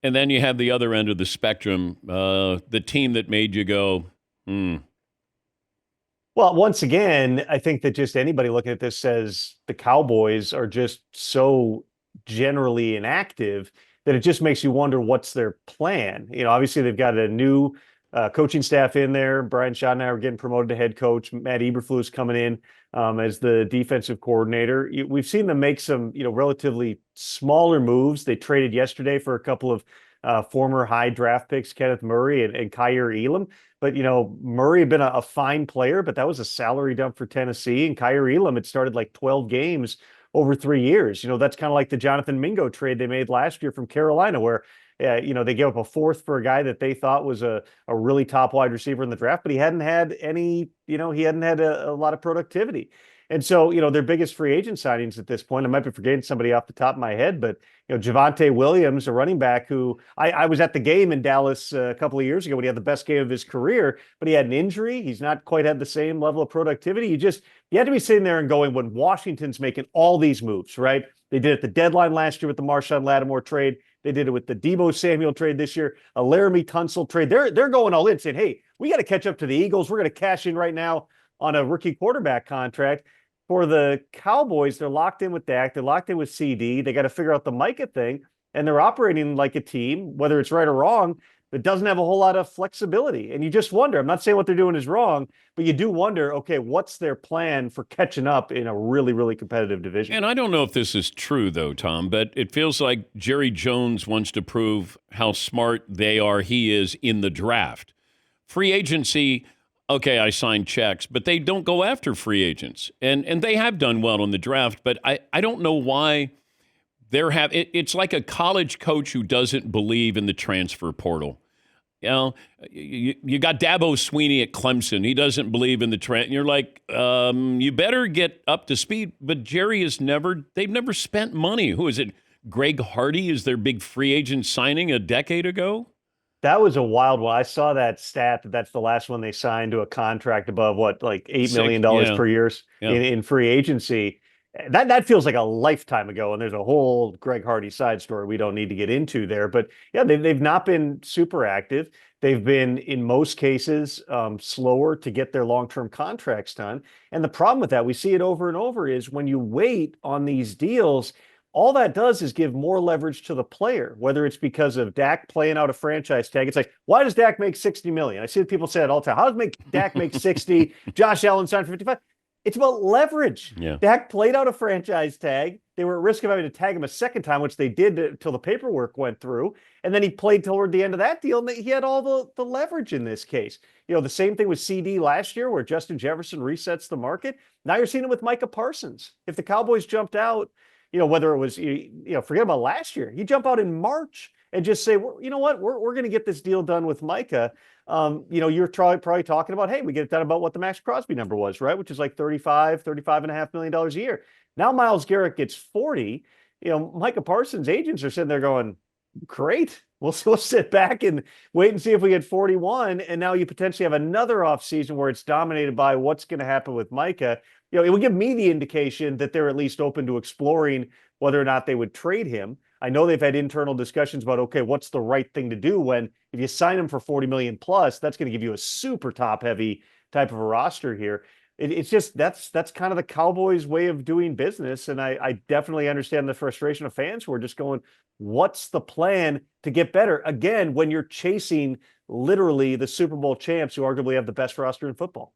And then you have the other end of the spectrum, the team that made you go, hmm. Well, once again, I think that just anybody looking at this says the Cowboys are just so generally inactive that it just makes you wonder what's their plan. Obviously they've got a new coaching staff in there. Brian Schottenheimer getting promoted to head coach. Matt Eberflus coming in as the defensive coordinator. We've seen them make some, relatively smaller moves. They traded yesterday for a couple of former high draft picks, Kenneth Murray and Kyer Elam. But Murray had been a fine player, but that was a salary dump for Tennessee. And Kyer Elam had started like 12 games over 3 years. That's kind of like the Jonathan Mingo trade they made last year from Carolina, where they gave up a fourth for a guy that they thought was a really top wide receiver in the draft, but he hadn't had any, he hadn't had a lot of productivity. And so, their biggest free agent signings at this point, I might be forgetting somebody off the top of my head, but Javonte Williams, a running back who I was at the game in Dallas a couple of years ago when he had the best game of his career, but he had an injury. He's not quite had the same level of productivity. You had to be sitting there and going, when Washington's making all these moves, right? They did it at the deadline last year with the Marshawn Lattimore trade. They did it with the Deebo Samuel trade this year, a Laramie Tunsil trade. They're going all in, saying, hey, we got to catch up to the Eagles. We're going to cash in right now on a rookie quarterback contract. For the Cowboys, they're locked in with Dak. They're locked in with CD. They got to figure out the Micah thing, and they're operating like a team, whether it's right or wrong, that doesn't have a whole lot of flexibility. And you just wonder, I'm not saying what they're doing is wrong, but you do wonder, okay, what's their plan for catching up in a really, really competitive division? And I don't know if this is true, though, Tom, but it feels like Jerry Jones wants to prove how smart he is in the draft. Free agency, okay, I sign checks, but they don't go after free agents. And they have done well in the draft, but I don't know why it's like a college coach who doesn't believe in the transfer portal. You got Dabo Sweeney at Clemson. He doesn't believe in the trend. You're like, you better get up to speed. But Jerry they've never spent money. Who is it? Greg Hardy is their big free agent signing a decade ago. That was a wild one. I saw that stat that's the last one they signed to a contract above what, like $8 Six, million yeah, per year yeah. in free agency. That feels like a lifetime ago, and there's a whole Greg Hardy side story we don't need to get into there. But yeah, they've not been super active. They've been, in most cases, slower to get their long-term contracts done. And the problem with that, we see it over and over, is when you wait on these deals, all that does is give more leverage to the player, whether it's because of Dak playing out a franchise tag. It's like, why does Dak make 60 million? I see people say it all the time. How does Dak make 60? Josh Allen signed for 55. It's about leverage. Yeah. Dak played out a franchise tag. They were at risk of having to tag him a second time, which they did until the paperwork went through. And then he played toward the end of that deal, and he had all the leverage in this case. The same thing with CD last year, where Justin Jefferson resets the market. Now you're seeing it with Micah Parsons. If the Cowboys jumped out, whether it was, forget about last year. You jump out in March and just say, you know what, we're going to get this deal done with Micah. You're probably talking about, hey, we get it done about what the Max Crosby number was, right? Which is like $35.5 million a year. Now Myles Garrett gets 40. Micah Parsons' agents are sitting there going, great. We'll sit back and wait and see if we get 41. And now you potentially have another offseason where it's dominated by what's going to happen with Micah. It would give me the indication that they're at least open to exploring whether or not they would trade him. I know they've had internal discussions about, okay, what's the right thing to do when, if you sign him for 40 million plus, that's going to give you a super top heavy type of a roster here. It's just, that's kind of the Cowboys' way of doing business. And I definitely understand the frustration of fans who are just going, what's the plan to get better? Again, when you're chasing literally the Super Bowl champs who arguably have the best roster in football.